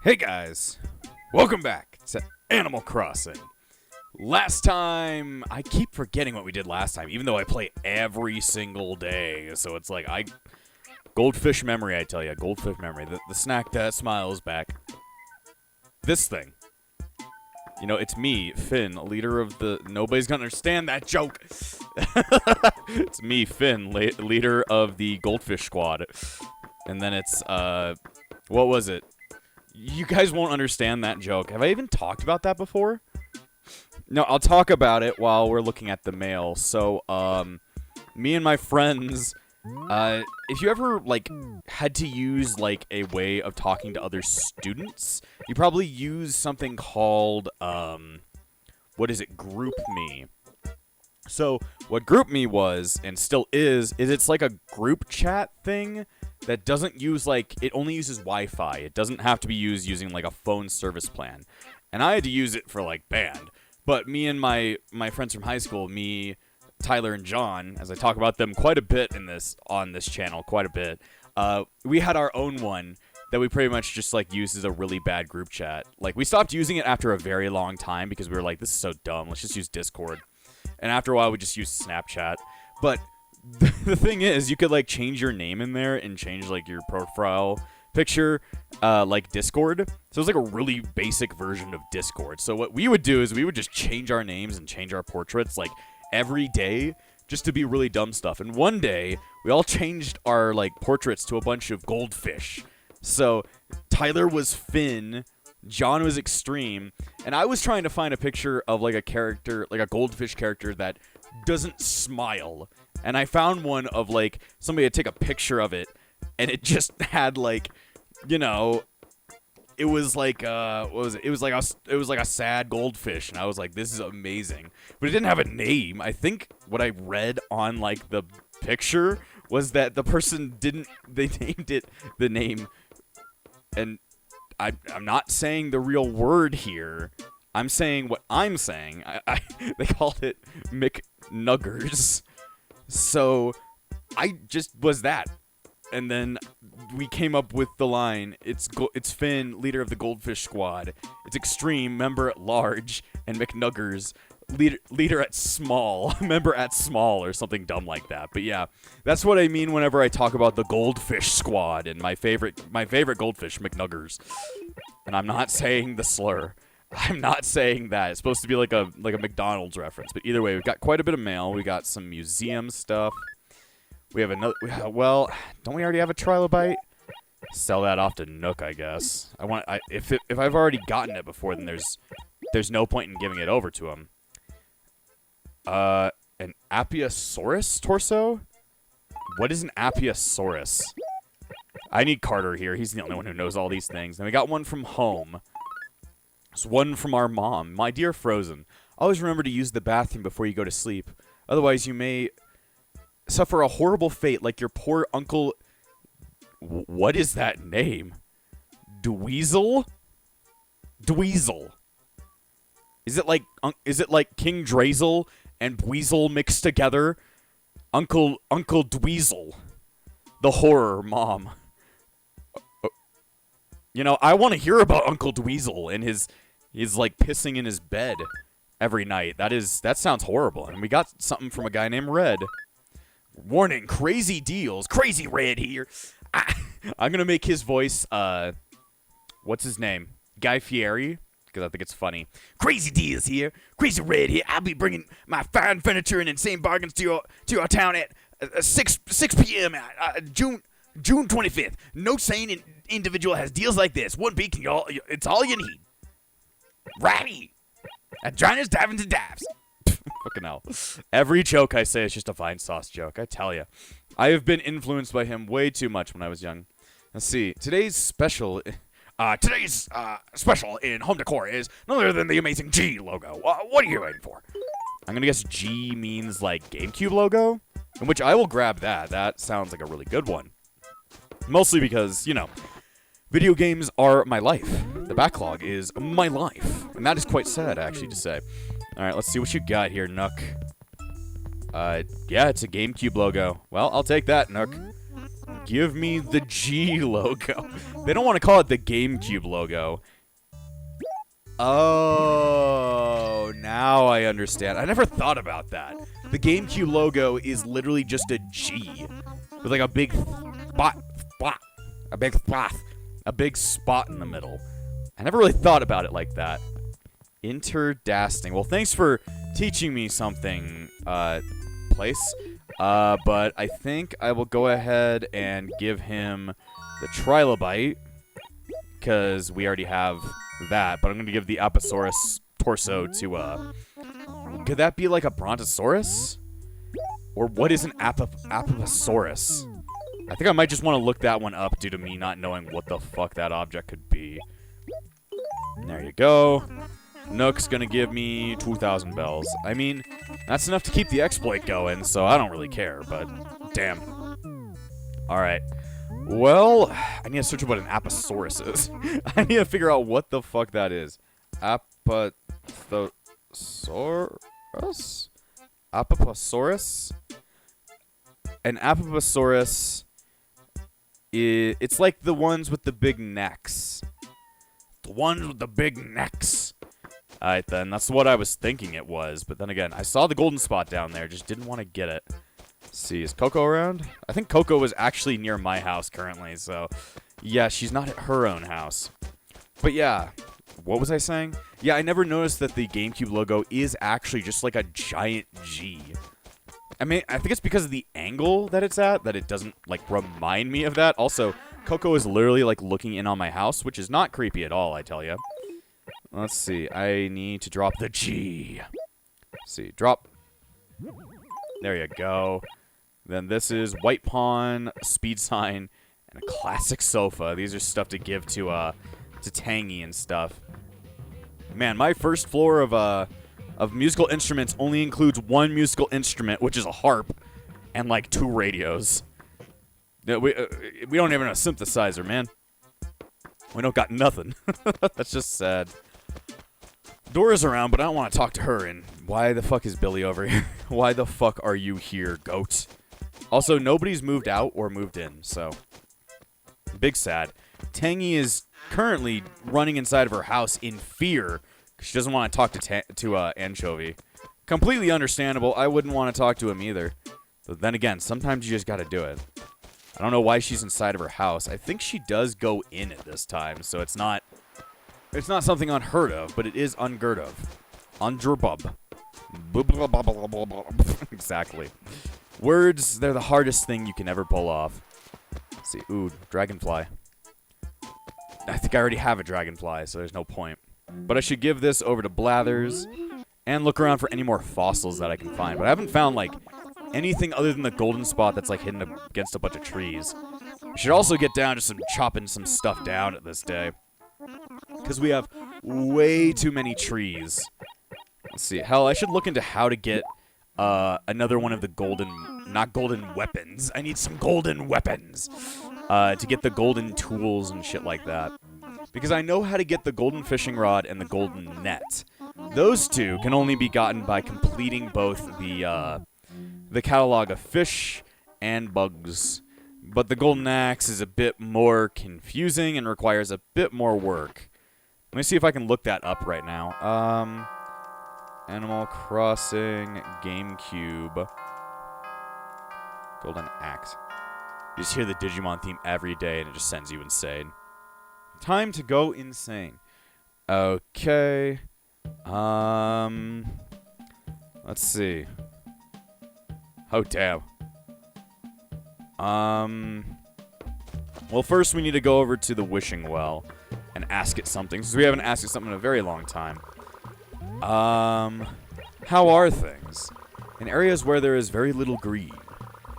Hey guys, welcome back to Animal Crossing. Last time, I keep forgetting what we did last time, even though I play every single day. So it's like, goldfish memory, I tell you, goldfish memory. The snack that smiles back. This thing. You know, it's me, Finn, leader of the... Nobody's gonna understand that joke. It's me, Finn, leader of the Goldfish Squad. And then it's, what was it? You guys won't understand that joke. Have I even talked about that before? No, I'll talk about it while we're looking at the mail. So, me and my friends, if you ever, like, had to use, like, a way of talking to other students, you probably use something called, what is it, GroupMe. So, what GroupMe was, and still is it's like a group chat thing that doesn't use, like, it only uses Wi-Fi. It doesn't have to be used using, like, a phone service plan. And I had to use it for, like, band. But me and my friends from high school, me, Tyler, and John, as I talk about them quite a bit on this channel, quite a bit, we had our own one that we pretty much just, like, used as a really bad group chat. Like, we stopped using it after a very long time because we were like, this is so dumb. Let's just use Discord. And after a while, we just used Snapchat. But the thing is, you could, like, change your name in there and change, like, your profile picture, like Discord. So it's like a really basic version of Discord. So what we would do is we would just change our names and change our portraits, like, every day just to be really dumb stuff. And one day, we all changed our, like, portraits to a bunch of goldfish. So Tyler was Finn, John was Extreme, and I was trying to find a picture of, like, a character, like a goldfish character that doesn't smile. And I found one of, like, somebody had take a picture of it, and it just had, like, you know, it was like, what was it? It was like a sad goldfish, and I was like, this is amazing. But it didn't have a name. I think what I read on, like, the picture was that the person they named it the name, and I'm not saying the real word here. I'm saying what I'm saying. They called it McNuggers. So I just was that. And then we came up with the line, it's Finn, leader of the Goldfish Squad. It's Extreme, member at large, and McNuggers, leader at small, member at small, or something dumb like that. But yeah, that's what I mean whenever I talk about the Goldfish Squad and my favorite goldfish, McNuggers. And I'm not saying the slur. I'm not saying that. It's supposed to be like a McDonald's reference. But either way, we've got quite a bit of mail. We got some museum stuff. We have another. Well, don't we already have a trilobite? Sell that off to Nook, I guess. If I've already gotten it before, then there's no point in giving it over to him. An Apiosaurus torso? What is an Apiosaurus? I need Carter here. He's the only one who knows all these things. Then we got one from home. There's one from our mom. My dear Frozen, always remember to use the bathroom before you go to sleep. Otherwise, you may suffer a horrible fate like your poor uncle... What is that name? Dweezil? Dweezil. Is it like King Drazel and Dweezil mixed together? Uncle Dweezil. The horror mom. You know, I want to hear about Uncle Dweezil and his like pissing in his bed every night. That sounds horrible. And we got something from a guy named Red. Warning, crazy deals. Crazy Red here. I'm going to make his voice, what's his name? Guy Fieri, because I think it's funny. Crazy deals here. Crazy Red here. I'll be bringing my fine furniture and insane bargains to your town at 6 p.m. June 25th. No sane individual has deals like this. One beacon, y'all. It's all you need. Righty. Adrinas diving to dives. Fucking hell. Every joke I say is just a Vine Sauce joke, I tell you. I have been influenced by him way too much when I was young. Let's see. Today's special in home decor is none other than the amazing G logo. What are you waiting for? I'm going to guess G means, like, GameCube logo, in which I will grab that. That sounds like a really good one. Mostly because, you know, video games are my life. The backlog is my life. And that is quite sad, actually, to say. Alright, let's see what you got here, Nook. Yeah, it's a GameCube logo. Well, I'll take that, Nook. Give me the G logo. They don't want to call it the GameCube logo. Oh, now I understand. I never thought about that. The GameCube logo is literally just a G with like a big spot, a big spot in the middle. I never really thought about it like that. Interdasting. Well, thanks for teaching me something, place. But I think I will go ahead and give him the trilobite, because we already have that. But I'm going to give the Apatosaurus torso to, could that be like a Brontosaurus? Or what is an Apatosaurus? I think I might just want to look that one up due to me not knowing what the fuck that object could be. There you go. Nook's gonna give me 2,000 bells. I mean, that's enough to keep the exploit going, so I don't really care, but damn. Alright. Well, I need to search what an Apatosaurus is. I need to figure out what the fuck that is. Apatosaurus? Apatosaurus? An Apatosaurus it's like the ones with the big necks. The ones with the big necks. Alright then, that's what I was thinking it was. But then again, I saw the golden spot down there, just didn't want to get it. Let's see, is Coco around? I think Coco is actually near my house currently, so yeah, she's not at her own house. But yeah, what was I saying? Yeah, I never noticed that the GameCube logo is actually just like a giant G. I mean, I think it's because of the angle that it's at that it doesn't, like, remind me of that. Also, Coco is literally, like, looking in on my house, which is not creepy at all, I tell you. Let's see. I need to drop the G. Let's see. Drop. There you go. Then this is White Pawn, Speed Sign, and a classic sofa. These are stuff to give to Tangy and stuff. Man, my first floor of musical instruments only includes one musical instrument, which is a harp, and like 2 radios. We don't even have a synthesizer, man. We don't got nothing. That's just sad. Dora's around, but I don't want to talk to her. And why the fuck is Billy over here? Why the fuck are you here, goat? Also, nobody's moved out or moved in, so big sad. Tangy is currently running inside of her house in fear. She doesn't want to talk to Anchovy. Completely understandable. I wouldn't want to talk to him either. But then again, sometimes you just got to do it. I don't know why she's inside of her house. I think she does go in at this time, so it's not something unheard of, but it is ungirt of. Ungerbub. Exactly. Words, they're the hardest thing you can ever pull off. Let's see. Ooh, dragonfly. I think I already have a dragonfly, so there's no point. But I should give this over to Blathers and look around for any more fossils that I can find. But I haven't found, like, anything other than the golden spot that's, like, hidden against a bunch of trees. I should also get down to some chopping some stuff down at this day. Because we have way too many trees. Let's see. Hell, I should look into how to get another one of the not golden weapons. I need some golden weapons. To get the golden tools and shit like that. Because I know how to get the golden fishing rod and the golden net. Those two can only be gotten by completing both the catalog of fish and bugs. But the golden axe is a bit more confusing and requires a bit more work. Let me see if I can look that up right now. Animal Crossing GameCube Golden Axe. You just hear the Digimon theme every day and it just sends you insane. Time to go insane. Okay. Let's see. Oh, damn. Well, first we need to go over to the wishing well and ask it something, since we haven't asked it something in a very long time. How are things? In areas where there is very little green,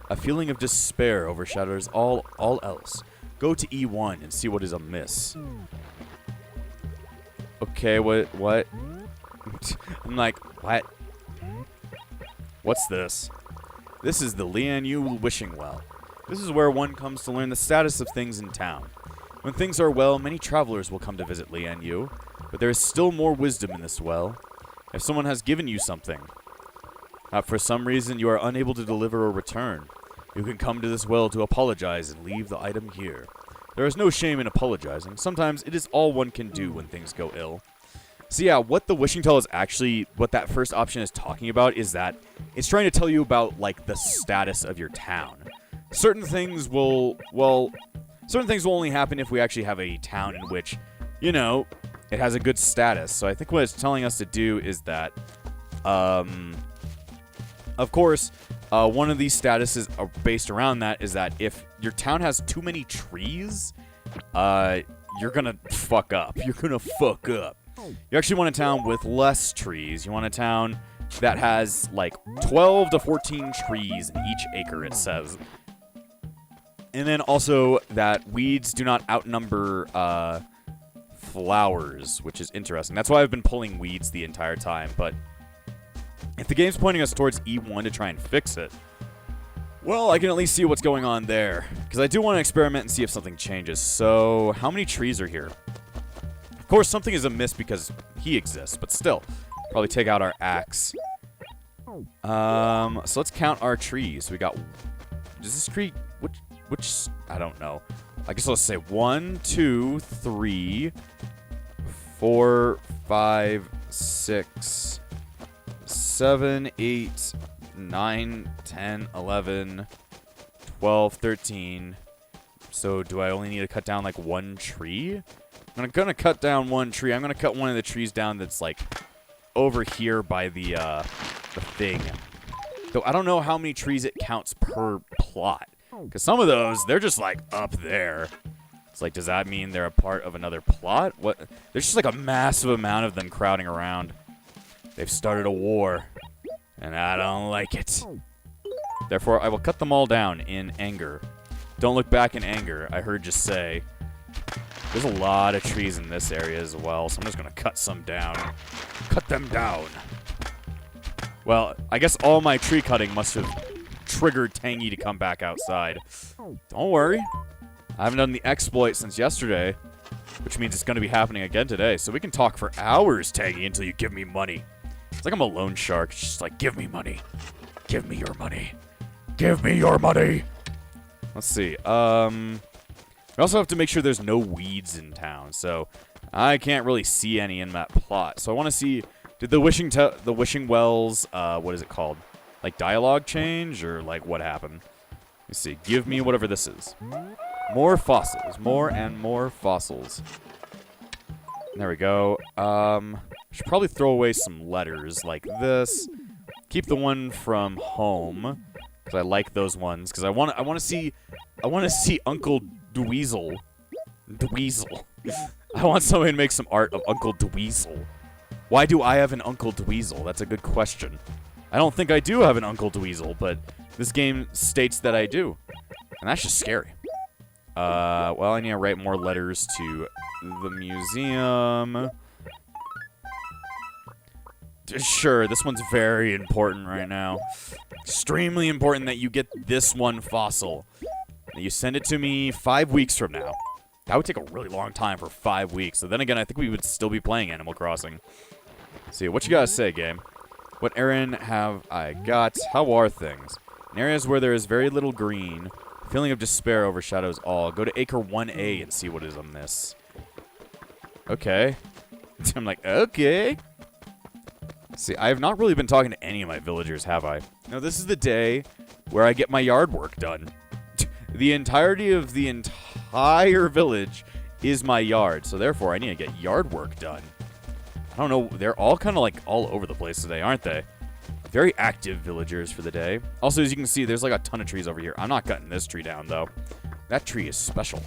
a feeling of despair overshadows all else. Go to E1 and see what is amiss. Okay, what? I'm like, what? What's this? This is the Lian Wishing Well. This is where one comes to learn the status of things in town. When things are well, many travelers will come to visit Lian Yu, but there is still more wisdom in this well. If someone has given you something, for some reason you are unable to deliver or return, You can come to this well to apologize and leave the item here. There is no shame in apologizing. Sometimes it is all one can do when things go ill. So yeah, what the wishing tell is actually, what that first option is talking about is that it's trying to tell you about, like, the status of your town. Certain things will only happen if we actually have a town in which, you know, it has a good status. So I think what it's telling us to do is that, of course, one of these statuses are based around that is that if your town has too many trees, you're gonna fuck up. You're gonna fuck up. You actually want a town with less trees. You want a town that has, like, 12 to 14 trees in each acre, it says. And then also that weeds do not outnumber flowers, which is interesting. That's why I've been pulling weeds the entire time. But if the game's pointing us towards E1 to try and fix it, well, I can at least see what's going on there. Because I do want to experiment and see if something changes. So, how many trees are here? Of course, something is amiss because he exists, but still. Probably take out our axe. So let's count our trees. We got... Does this tree... Which... I don't know. I guess let's say 1, 2, 3, 4, 5, 6, 7, 8, 9, 10, 11, 12, 13. So do I only need to cut down like one tree? I'm gonna cut down one tree. I'm gonna cut one of the trees down that's like over here by the thing. Though I don't know how many trees it counts per plot. Because some of those, they're just like up there. It's like, does that mean they're a part of another plot? What? There's just like a massive amount of them crowding around. They've started a war. And I don't like it. Therefore, I will cut them all down in anger. Don't look back in anger, I heard you say. There's a lot of trees in this area as well, so I'm just going to cut some down. Cut them down. Well, I guess all my tree cutting must have triggered Tangy to come back outside. Don't worry. I haven't done the exploit since yesterday, which means it's going to be happening again today. So we can talk for hours, Tangy, until you give me money. It's like I'm a loan shark. It's just like, give me money. Give me your money. Give me your money. Let's see. We also have to make sure there's no weeds in town, so I can't really see any in that plot. So I want to see, did the wishing wells, what is it called? Like dialogue change, or like what happened? Let's see. Give me whatever this is. More fossils. More and more fossils. There we go. Should probably throw away some letters like this. Keep the one from home, because I like those ones. Because I want to see Uncle Dweezil. Dweezil. I want somebody to make some art of Uncle Dweezil. Why do I have an Uncle Dweezil? That's a good question. I don't think I do have an Uncle Dweezil, but this game states that I do. And that's just scary. Well, I need to write more letters to the museum. Sure, this one's very important right now. Extremely important that you get this one fossil. And you send it to me 5 weeks from now. That would take a really long time for 5 weeks. So then again, I think we would still be playing Animal Crossing. Let's see, what you gotta say, game? What errand have I got? How are things? In areas where there is very little green, feeling of despair overshadows all. Go to Acre 1A and see what is amiss. Okay. I'm like, okay. See, I have not really been talking to any of my villagers, have I? No, this is the day where I get my yard work done. The entirety of the entire village is my yard, so therefore I need to get yard work done. I don't know, they're all kind of like all over the place today, aren't they? Very active villagers for the day. Also, as you can see, there's like a ton of trees over here. I'm not cutting this tree down, though. That tree is special.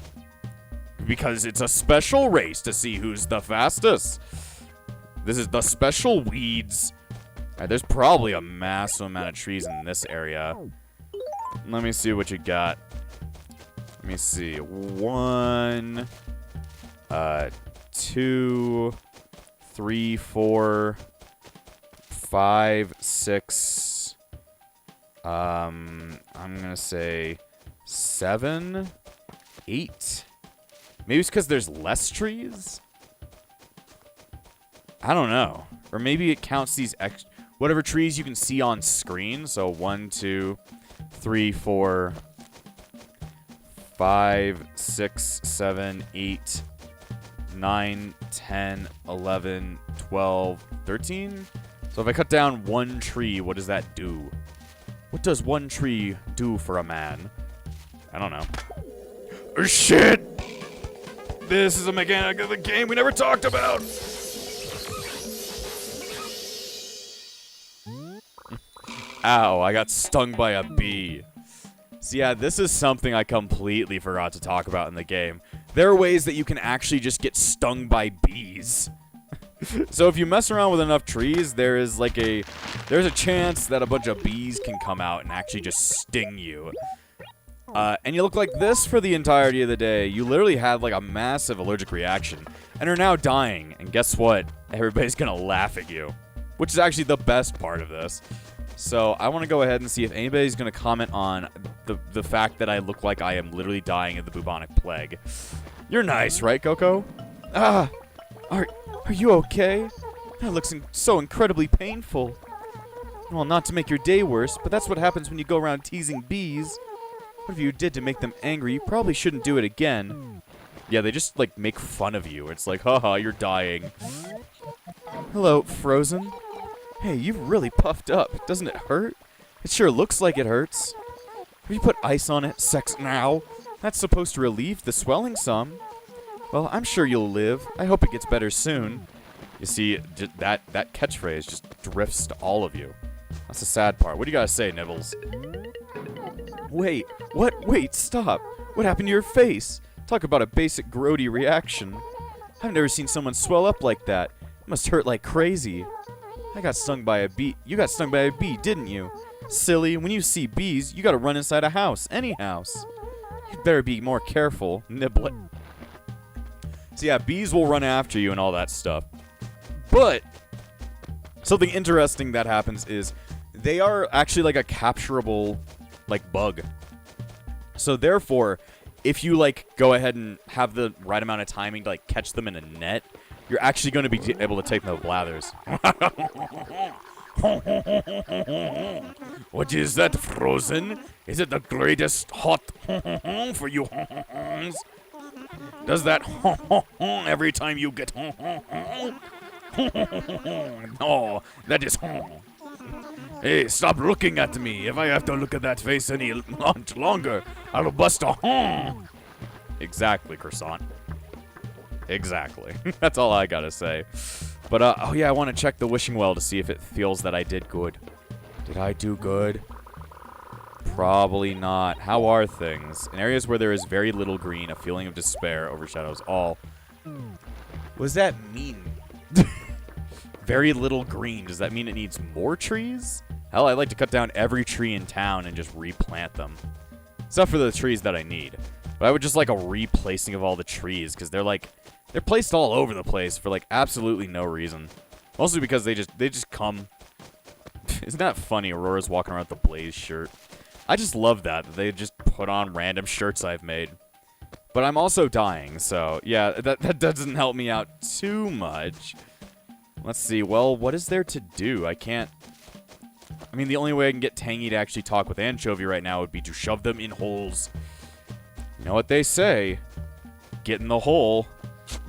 Because it's a special race to see who's the fastest. This is the special weeds. Alright, there's probably a massive amount of trees in this area. Let me see what you got. Let me see. 1, 2, 3, 4, 5, 6. I'm gonna say 7, 8. Maybe it's because there's less trees? I don't know. Or maybe it counts these whatever trees you can see on screen. So 1, 2, 3, 4, 5, 6, 7, 8, 9, 10, 11, 12, 13. So if I cut down one tree, what does that do? What does one tree do for a man? I don't know. Oh, shit! This is a mechanic of the game we never talked about! Ow, I got stung by a bee. So yeah, this is something I completely forgot to talk about in the game. There are ways that you can actually just get stung by bees. So if you mess around with enough trees, there's a chance that a bunch of bees can come out and actually just sting you. And you look like this for the entirety of the day. You literally had like a massive allergic reaction and are now dying. And guess what? Everybody's gonna laugh at you, which is actually the best part of this. So I want to go ahead and see if anybody's gonna comment on the fact that I look like I am literally dying of the bubonic plague. You're nice, right, Coco? Ah, are you okay? That looks so incredibly painful. Well, not to make your day worse, but that's what happens when you go around teasing bees. Whatever you did to make them angry, you probably shouldn't do it again. Yeah, they just, like, make fun of you. It's like, haha, you're dying. Hello, Frozen. Hey, you've really puffed up. Doesn't it hurt? It sure looks like it hurts. Have you put ice on it, sex now? That's supposed to relieve the swelling some. Well, I'm sure you'll live. I hope it gets better soon. You see, that catchphrase just drifts to all of you. That's the sad part. What do you gotta say, Nibbles? Wait, what? Wait, stop. What happened to your face? Talk about a basic grody reaction. I've never seen someone swell up like that. It must hurt like crazy. I got stung by a bee. You got stung by a bee, didn't you? Silly, when you see bees, you gotta run inside a house, any house. You'd better be more careful, Niblet. So yeah, bees will run after you and all that stuff. But something interesting that happens is they are actually like a capturable like bug. So therefore, if you like go ahead and have the right amount of timing to like catch them in a net, you're actually going to be able to take the blathers. What is that, Frozen? Is it the greatest hot for you? Does that every time you get no, that is Hey, stop looking at me. If I have to look at that face any much longer, I'll bust a Exactly, Croissant. Exactly. That's all I gotta say. But, oh yeah, I want to check the wishing well to see if it feels that I did good. Did I do good? Probably not. How are things? In areas where there is very little green, a feeling of despair overshadows all. What does that mean? Very little green. Does that mean it needs more trees? Hell, I'd like to cut down every tree in town and just replant them. Except for the trees that I need. But I would just like a replacing of all the trees, because they're placed all over the place for like absolutely no reason. Mostly because they just come. Isn't that funny? Aurora's walking around with the Blaze shirt. I just love that they just put on random shirts I've made. But I'm also dying, so yeah, that doesn't help me out too much. Let's see. Well, what is there to do? I mean, the only way I can get Tangy to actually talk with Anchovy right now would be to shove them in holes. You know what they say? Get in the hole.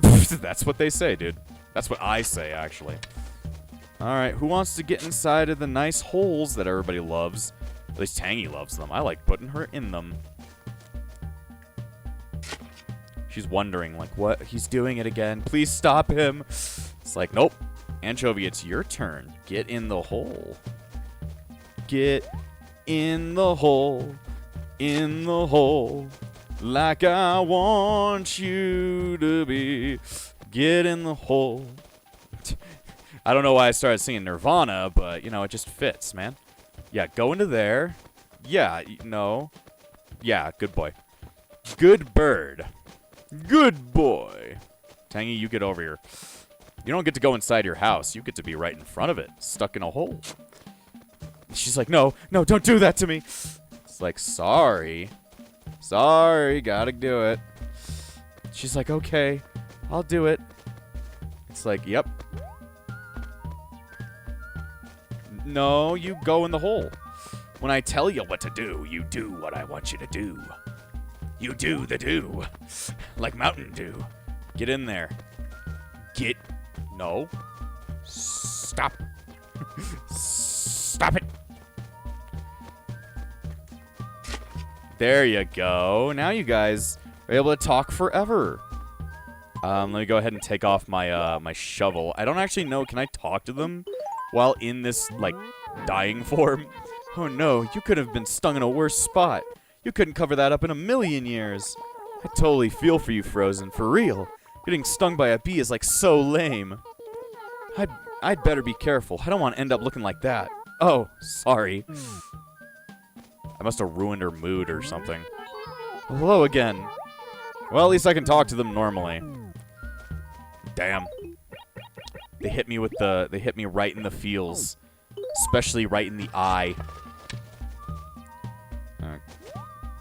That's what they say, dude. That's what I say, actually. Alright, who wants to get inside of the nice holes that everybody loves? At least Tangy loves them. I like putting her in them. She's wondering, like, what? He's doing it again. Please stop him. It's like, nope. Anchovy, it's your turn. Get in the hole. Get in the hole. In the hole. Like I want you to be. Get in the hole. I don't know why I started singing Nirvana, but, you know, it just fits, man. Yeah, go into there. Yeah, no. Yeah, good boy. Good bird. Good boy. Tangy, you get over here. You don't get to go inside your house. You get to be right in front of it, stuck in a hole. She's like, no, don't do that to me. It's like, sorry. Sorry, gotta do it. She's like, okay, I'll do it. It's like, yep. No, you go in the hole. When I tell you what to do, you do what I want you to do. You do the do. Like Mountain Dew. Get in there. Get... No. Stop. Stop it. There you go. Now you guys are able to talk forever. Let me go ahead and take off my my shovel. I don't actually know. Can I talk to them while in this, like, dying form? Oh no, you could have been stung in a worse spot. You couldn't cover that up in a million years. I totally feel for you, Frozen. For real. Getting stung by a bee is, like, so lame. I'd better be careful. I don't want to end up looking like that. Oh, sorry. I must have ruined her mood or something. Hello again. Well, at least I can talk to them normally. Damn. They hit me with the... They hit me right in the feels. Especially right in the eye.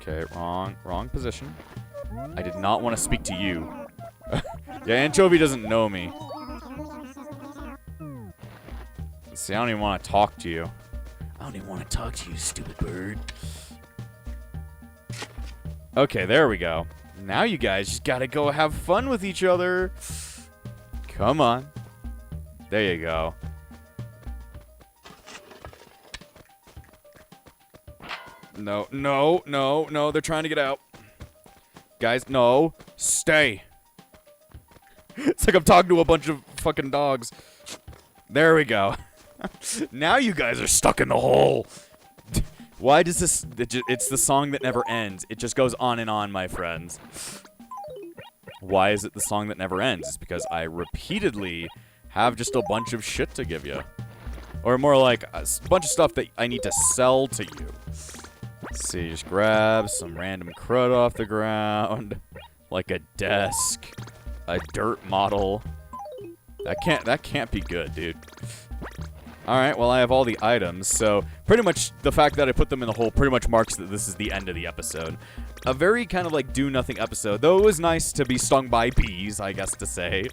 Okay, wrong position. I did not want to speak to you. Yeah, Anchovy doesn't know me. See, I don't even want to talk to you. I don't even want to talk to you, stupid bird. Okay, there we go. Now you guys just gotta go have fun with each other. Come on. There you go. No, no, no, no. They're trying to get out. Guys, no. Stay. It's like I'm talking to a bunch of fucking dogs. There we go. Now you guys are stuck in the hole. Why does this... It's the song that never ends. It just goes on and on, my friends. Why is it the song that never ends? It's because I repeatedly have just a bunch of shit to give you. Or more like a bunch of stuff that I need to sell to you. Let's see, just grab some random crud off the ground. Like a desk. A dirt model. That can't be good, dude. Alright, well, I have all the items, so pretty much the fact that I put them in the hole pretty much marks that this is the end of the episode. A very kind of like do-nothing episode, though it was nice to be stung by bees, I guess to say.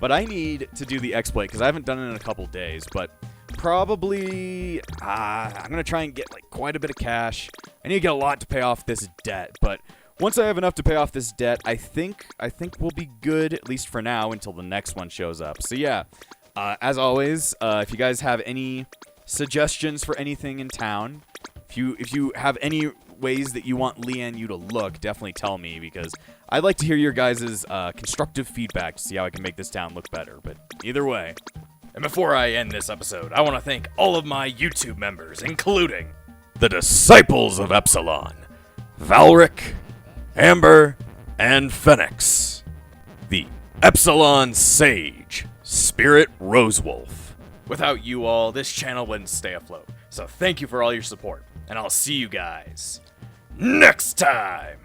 But I need to do the exploit, because I haven't done it in a couple days, but probably... I'm going to try and get like quite a bit of cash. I need to get a lot to pay off this debt, but once I have enough to pay off this debt, I think we'll be good, at least for now, until the next one shows up. So yeah... as always, if you guys have any suggestions for anything in town, if you have any ways that you want Leanne you to look, definitely tell me, because I'd like to hear your guys' constructive feedback to see how I can make this town look better. But either way. And before I end this episode, I want to thank all of my YouTube members, including the Disciples of Epsilon, Valric, Amber, and Phoenix, the Epsilon Sage, Spirit Rosewolf. Without you all, this channel wouldn't stay afloat. So thank you for all your support, and I'll see you guys next time!